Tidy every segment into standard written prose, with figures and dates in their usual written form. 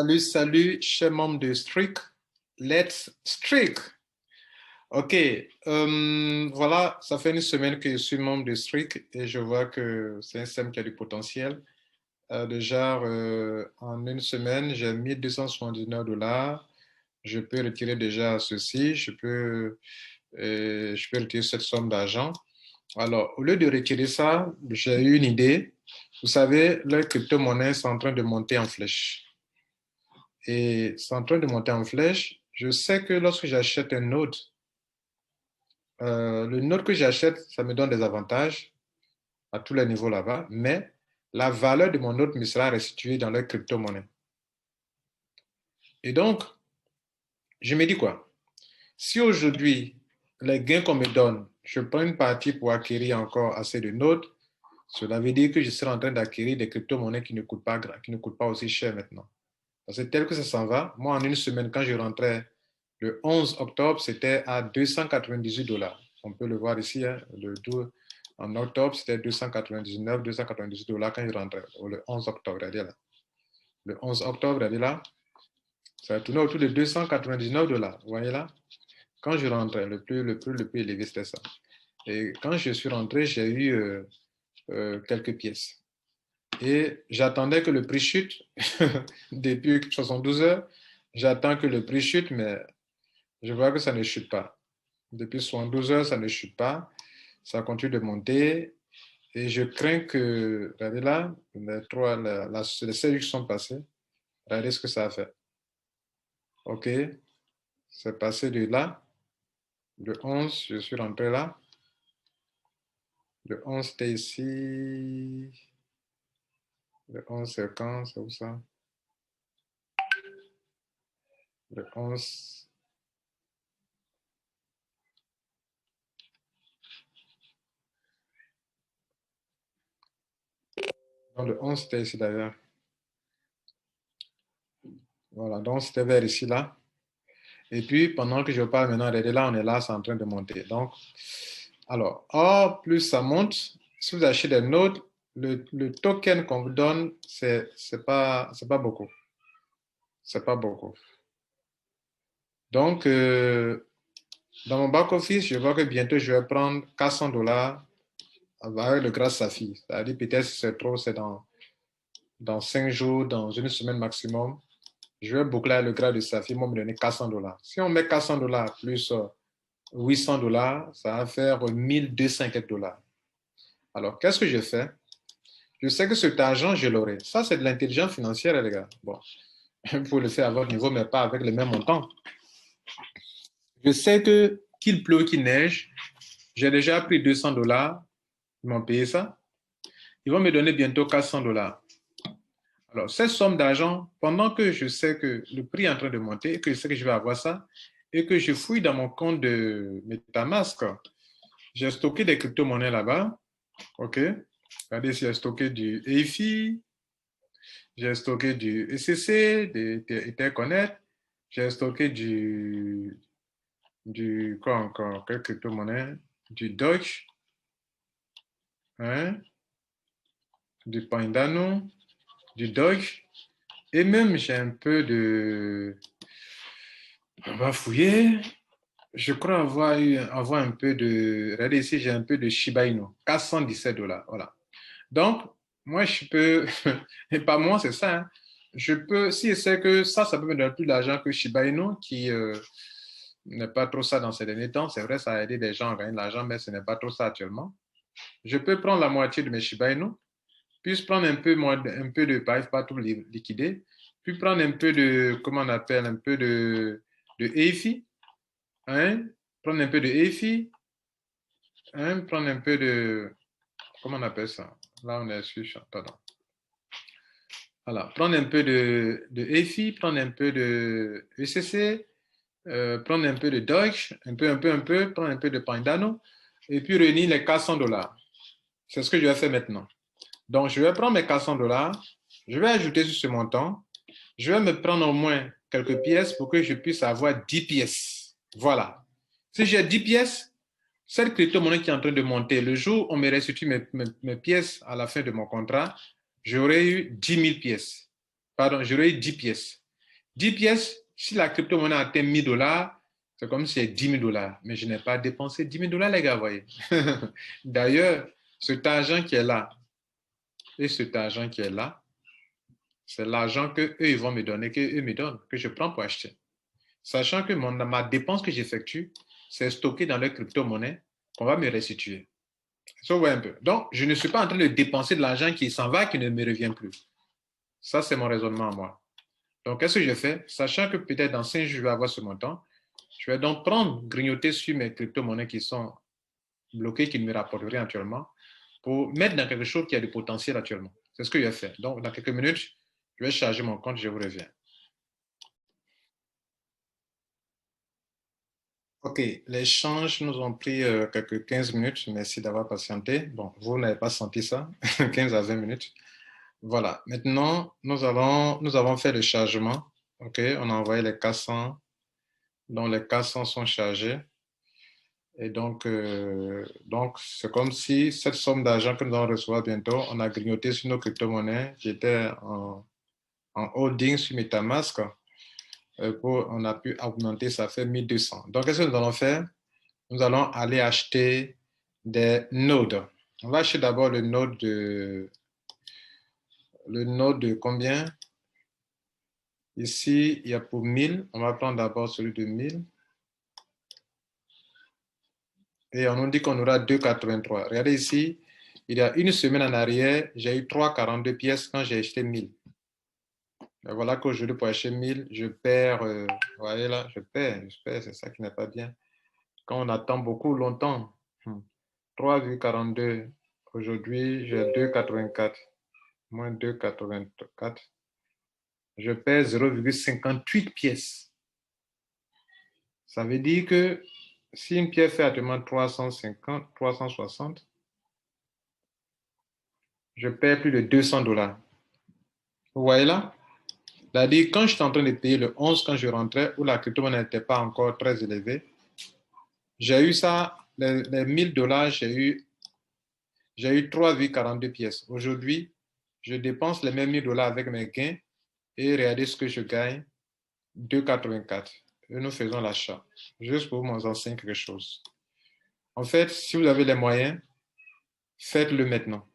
Salut, salut, chers membres de Streak. Let's Streak. Ok, voilà, ça fait une semaine que je suis membre de Streak et je vois que c'est un système qui a du potentiel. En une semaine, j'ai 1279 $. Je peux retirer déjà ceci, je peux retirer cette somme d'argent. Alors, au lieu de retirer ça, j'ai eu une idée. Vous savez, les crypto-monnaies sont en train de monter en flèche. Et c'est en train de monter en flèche. Je sais que lorsque j'achète un node, le node que j'achète, ça me donne des avantages à tous les niveaux là-bas, mais la valeur de mon node me sera restituée dans les crypto-monnaies. Et donc, je me dis quoi? Si aujourd'hui, les gains qu'on me donne, je prends une partie pour acquérir encore assez de nodes, cela veut dire que je serai en train d'acquérir des crypto-monnaies qui ne coûtent pas aussi cher maintenant. Parce que tel que ça s'en va, moi, en une semaine, quand je rentrais le 11 octobre, c'était à 298 $. On peut le voir ici. Hein, en octobre, c'était 299, 298 $ quand je rentrais. Le 11 octobre, regardez là. Le 11 octobre, regardez là. Ça a tourné autour de 299 $. Vous voyez là? Quand je rentrais, le plus élevé, c'était ça. Et quand je suis rentré, j'ai eu quelques pièces. Et j'attendais que le prix chute depuis 72 heures. J'attends que le prix chute, mais je vois que ça ne chute pas. Depuis 72 heures, ça ne chute pas. Ça continue de monter. Et je crains que, regardez là, les 16 qui sont passés, regardez ce que ça a fait. OK, c'est passé de là. Le 11, je suis rentré là. Le 11, c'était ici. Le 11, c'est quand? C'est où ça? Le 11. Non, le 11, c'était ici d'ailleurs. Voilà, donc c'était vers ici là. Et puis, pendant que je parle maintenant, regardez là, on est là, c'est en train de monter. Donc, alors, or, plus ça monte, si vous achetez des nodes, le token qu'on vous donne, c'est pas beaucoup. C'est pas beaucoup. Donc, dans mon back-office, je vois que bientôt, je vais prendre 400 $ avec le grâce Safi. C'est-à-dire, peut-être si c'est trop, c'est dans 5 jours, dans une semaine maximum. Je vais boucler le grade de Safi, moi, me donner 400 $. Si on met 400 $ plus 800 $, ça va faire 1250 $. Alors, qu'est-ce que je fais? Je sais que cet argent, je l'aurai. Ça, c'est de l'intelligence financière, les gars. Bon, vous pouvez le faire à votre niveau, mais pas avec le même montant. Je sais que qu'il pleut, qu'il neige. J'ai déjà pris 200 $. Ils m'ont payé ça. Ils vont me donner bientôt 400 $. Alors, cette somme d'argent, pendant que je sais que le prix est en train de monter, que je sais que je vais avoir ça, et que je fouille dans mon compte de MetaMask, j'ai stocké des crypto-monnaies là-bas. OK? Regardez, j'ai stocké du EFI, j'ai stocké du ECC, de Etherconnect, j'ai stocké quoi encore? Quelle crypto-monnaie? Du Doge, hein? Du Pandano, du Doge, et même j'ai un peu de. On va fouiller. Je crois avoir un peu de. Regardez ici, j'ai un peu de Shiba Inu, 417 $. Voilà. Donc, moi, je peux. Et pas moi, c'est ça. Hein. Je peux. Si je sais que ça peut me donner plus d'argent que Shiba Inu, qui n'est pas trop ça dans ces derniers temps. C'est vrai, ça a aidé des gens à gagner de l'argent, mais ce n'est pas trop ça actuellement. Je peux prendre la moitié de mes Shiba Inu, puis prendre un peu de. Pas tout liquider, puis prendre un peu de. Comment on appelle? Un peu de EFI. Hein? Prendre un peu de EFI, hein? Prendre un peu de, comment on appelle ça? Là, on est sur, pardon. Voilà, prendre un peu de EFI, prendre un peu de ECC, prendre un peu de Deutsch, un peu, prendre un peu de Pandano, et puis réunir les 400 $. C'est ce que je vais faire maintenant. Donc, je vais prendre mes 400 $, je vais ajouter sur ce montant, je vais me prendre au moins quelques pièces pour que je puisse avoir 10 pièces. Voilà. Si j'ai 10 pièces, cette crypto-monnaie qui est en train de monter, le jour où on me restitue mes pièces à la fin de mon contrat, j'aurai eu 10 000 pièces. Pardon, j'aurai eu 10 pièces. 10 pièces, si la crypto-monnaie atteint 1000 dollars, c'est comme si c'est 10 000 dollars. Mais je n'ai pas dépensé 10 000 dollars, les gars, voyez. D'ailleurs, cet argent qui est là et cet argent qui est là, c'est l'argent qu'eux, ils vont me donner, qu'eux me donnent, que je prends pour acheter. Sachant que ma dépense que j'effectue, c'est stocké dans leur crypto-monnaie qu'on va me restituer. Ça, ouais, un peu. Donc, je ne suis pas en train de dépenser de l'argent qui s'en va, qui ne me revient plus. Ça, c'est mon raisonnement à moi. Donc, qu'est-ce que je fais? Sachant que peut-être dans 5 jours, je vais avoir ce montant, je vais donc prendre, grignoter sur mes crypto-monnaies qui sont bloquées, qui ne me rapportent rien actuellement, pour mettre dans quelque chose qui a du potentiel actuellement. C'est ce que je vais faire. Donc, dans quelques minutes, je vais charger mon compte, je vous reviens. OK, l'échange nous ont pris quelques 15 minutes. Merci d'avoir patienté. Bon, vous n'avez pas senti ça, 15 à 20 minutes. Voilà, maintenant, nous avons fait le chargement. OK, on a envoyé les 400, dont les 400 sont chargés. Et donc c'est comme si cette somme d'argent que nous allons recevoir bientôt, on a grignoté sur nos crypto-monnaies qui étaient en holding sur MetaMask. On a pu augmenter, ça fait 1200. Donc, qu'est-ce que nous allons faire? Nous allons aller acheter des nodes. On va acheter d'abord le node de combien? Ici, il y a pour 1000. On va prendre d'abord celui de 1000. Et on nous dit qu'on aura 2,83. Regardez ici, il y a une semaine en arrière, j'ai eu 3,42 pièces quand j'ai acheté 1000. Et voilà qu'aujourd'hui, pour acheter 1000, je perds, vous voyez là, je perds, c'est ça qui n'est pas bien. Quand on attend beaucoup longtemps, 3,42. Aujourd'hui, j'ai 2,84. Moins 2,84. Je perds 0,58 pièces. Ça veut dire que si une pièce fait actuellement 350, 360, je perds plus de 200 dollars. Vous voyez là? C'est-à-dire, quand j'étais en train de payer le 11, quand je rentrais, où la crypto-monnaie n'était pas encore très élevée, j'ai eu ça, les 1000 dollars, j'ai eu 3,42 pièces. Aujourd'hui, je dépense les mêmes 1000 dollars avec mes gains et regardez ce que je gagne, 2,84. Et nous faisons l'achat. Juste pour vous enseigner quelque chose. En fait, si vous avez les moyens, faites-le maintenant.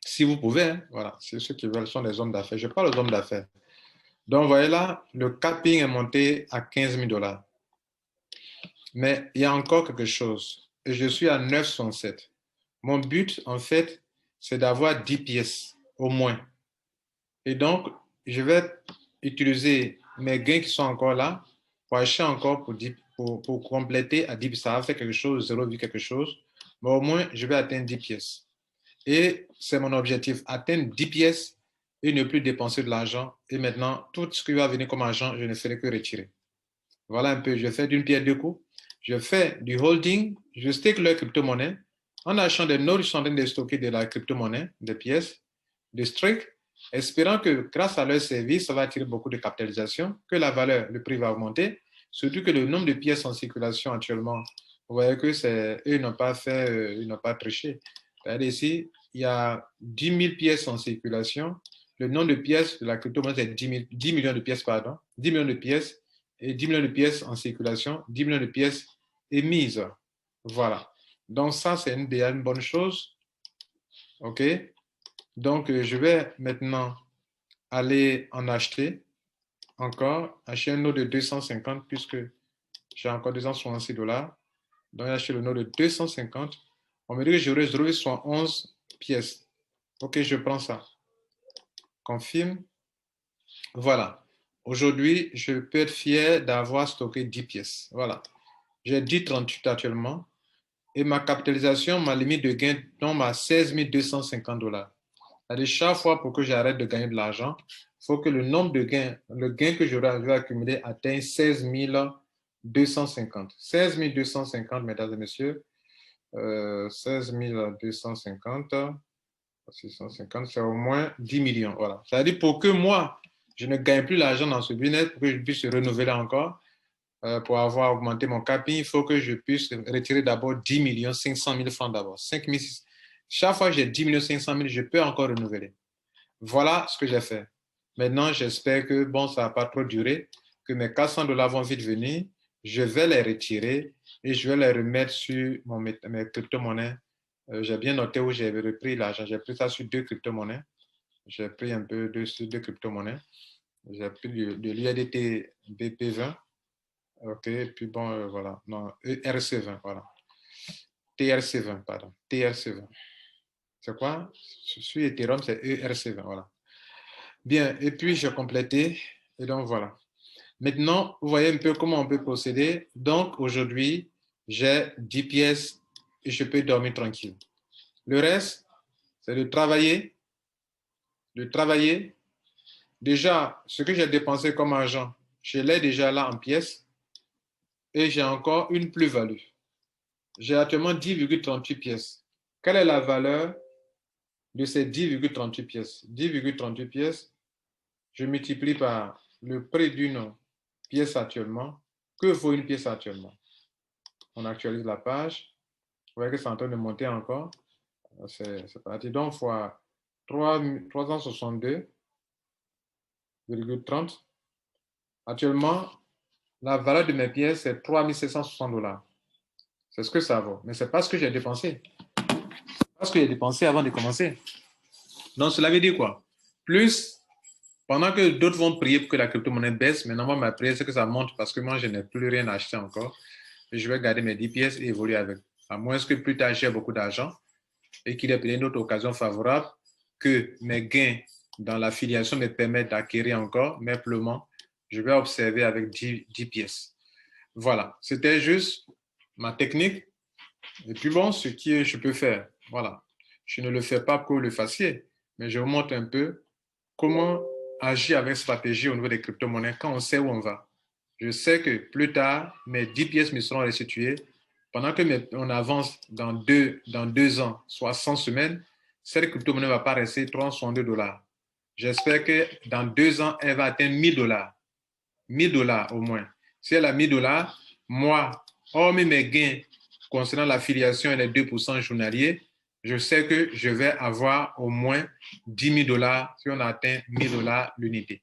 Si vous pouvez, hein, voilà, c'est ceux qui veulent sont les hommes d'affaires. Je parle aux hommes d'affaires. Donc, vous voyez là, le capping est monté à 15 000 dollars. Mais il y a encore quelque chose. Et je suis à 9,67. Mon but, en fait, c'est d'avoir 10 pièces au moins. Et donc, je vais utiliser mes gains qui sont encore là pour acheter encore pour compléter à 10. Ça va faire quelque chose, 0, quelque chose. Mais au moins, je vais atteindre 10 pièces. Et c'est mon objectif, atteindre 10 pièces et ne plus dépenser de l'argent. Et maintenant, tout ce qui va venir comme argent, je ne ferai que retirer. Voilà un peu, je fais d'une pierre deux coups. Je fais du holding, je stake leur crypto-monnaie. En achetant des nodes, je suis en train de stocker de la crypto-monnaie, des pièces, de stake, espérant que grâce à leur service, ça va attirer beaucoup de capitalisation, que la valeur, le prix va augmenter, surtout que le nombre de pièces en circulation actuellement, vous voyez que eux n'ont pas fait, ils n'ont pas triché. Regardez ici, il y a 10 000 pièces en circulation. Le nombre de pièces de la crypto-monnaie, c'est 10 millions de pièces, pardon. 10 millions de pièces et 10 millions de pièces en circulation, 10 millions de pièces émises. Voilà. Donc ça, c'est une bonne chose. OK? Donc, je vais maintenant aller en acheter encore, acheter un autre de 250 puisque j'ai encore 266 dollars. Donc, j'ai acheté le node de 250. On me dit que j'aurai 0,11 pièces. OK, je prends ça. Confirme. Voilà. Aujourd'hui, je peux être fier d'avoir stocké 10 pièces. Voilà. J'ai 10,38 actuellement. Et ma capitalisation, ma limite de gain tombe à 16 250 dollars. C'est-à-dire, chaque fois pour que j'arrête de gagner de l'argent, il faut que le nombre de gains, le gain que j'aurai accumulé atteigne 16 250. 16 250, mesdames et messieurs. 16 250, 650, c'est au moins 10 millions. Voilà. C'est-à-dire, pour que moi, je ne gagne plus l'argent dans ce business, pour que je puisse renouveler encore, pour avoir augmenté mon capital, il faut que je puisse retirer d'abord 10 500 000 francs d'abord. 5 000, chaque fois que j'ai 10 500 000, je peux encore renouveler. Voilà ce que j'ai fait. Maintenant, j'espère que, bon, ça va pas trop durer, que mes $400 vont vite venir. Je vais les retirer et je vais les remettre sur mes crypto-monnaies. J'ai bien noté où j'ai repris l'argent. J'ai pris ça sur 2 crypto-monnaies. J'ai pris un peu sur 2 crypto-monnaies. J'ai pris de l'USDT BP20. OK, et puis bon, voilà. Non, ERC20, voilà. TRC20, pardon. TRC20. C'est quoi? Sur Ethereum, c'est ERC20, voilà. Bien, et puis j'ai complété. Et donc voilà. Maintenant, vous voyez un peu comment on peut procéder. Donc aujourd'hui, j'ai 10 pièces et je peux dormir tranquille. Le reste, c'est de travailler, de travailler. Déjà, ce que j'ai dépensé comme argent, je l'ai déjà là en pièces et j'ai encore une plus-value. J'ai actuellement 10,38 pièces. Quelle est la valeur de ces 10,38 pièces? 10,38 pièces, je multiplie par le prix d'une pièce actuellement. Que vaut une pièce actuellement? On actualise la page. Vous voyez que c'est en train de monter encore. C'est parti. Donc, fois 362,30. Actuellement, la valeur de mes pièces, c'est $3 760. C'est ce que ça vaut. Mais ce n'est pas ce que j'ai dépensé. C'est pas ce que j'ai dépensé avant de commencer. Donc, cela veut dire quoi? Plus, pendant que d'autres vont prier pour que la crypto-monnaie baisse, maintenant, moi, ma prière, c'est que ça monte parce que moi, je n'ai plus rien acheté encore. Et je vais garder mes 10 pièces et évoluer avec. À moins que plus tard, j'ai beaucoup d'argent et qu'il y ait une autre occasion favorable que mes gains dans l'affiliation me permettent d'acquérir encore, mais pleinement, je vais observer avec 10 pièces. Voilà, c'était juste ma technique. Et puis bon, ce que je peux faire, voilà. Je ne le fais pas pour le faciès, mais je vous montre un peu comment agir avec stratégie au niveau des crypto-monnaies quand on sait où on va. Je sais que plus tard, mes 10 pièces me seront restituées. Pendant que on avance dans deux ans, soit 100 semaines, cette crypto-monnaie ne va pas rester $362. J'espère que dans 2 ans, elle va atteindre $1 000. $1 000 au moins. Si elle a $1 000, moi, hormis mes gains concernant l'affiliation et les 2% journaliers, je sais que je vais avoir au moins $10 000 si on atteint $1 000 l'unité.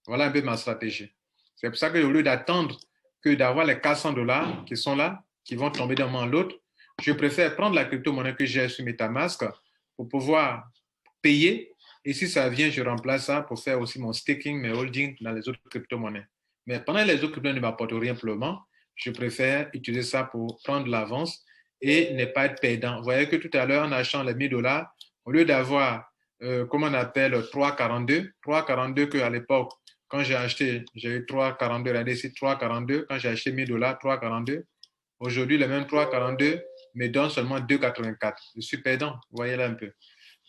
Voilà un peu ma stratégie. C'est pour ça que au lieu d'attendre que d'avoir les $400 qui sont là, qui vont tomber d'un moment à l'autre, je préfère prendre la crypto-monnaie que j'ai sur MetaMask pour pouvoir payer. Et si ça vient, je remplace ça pour faire aussi mon staking, mes holdings dans les autres crypto-monnaies. Mais pendant les autres crypto-monnaies ne m'apportent rien pour le moment, je préfère utiliser ça pour prendre l'avance et ne pas être perdant. Vous voyez que tout à l'heure, en achetant les $1 000, au lieu d'avoir, comment on appelle, 3,42 qu'à l'époque, quand j'ai acheté, j'ai eu 3,42, regardez ici, 3,42, quand j'ai acheté $1 000, 3,42. Aujourd'hui, les mêmes 3,42 me donnent seulement 2,84. Je suis perdant, vous voyez là un peu.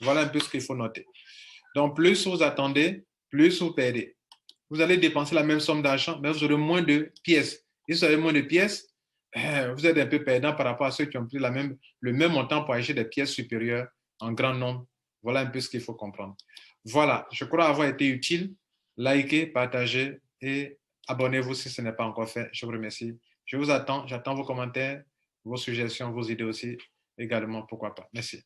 Voilà un peu ce qu'il faut noter. Donc, plus vous attendez, plus vous perdez. Vous allez dépenser la même somme d'argent, mais vous aurez moins de pièces. Et si vous avez moins de pièces, vous êtes un peu perdant par rapport à ceux qui ont pris le même montant pour acheter des pièces supérieures en grand nombre. Voilà un peu ce qu'il faut comprendre. Voilà, je crois avoir été utile. Likez, partagez et abonnez-vous si ce n'est pas encore fait. Je vous remercie. Je vous attends. J'attends vos commentaires, vos suggestions, vos idées aussi également, pourquoi pas. Merci.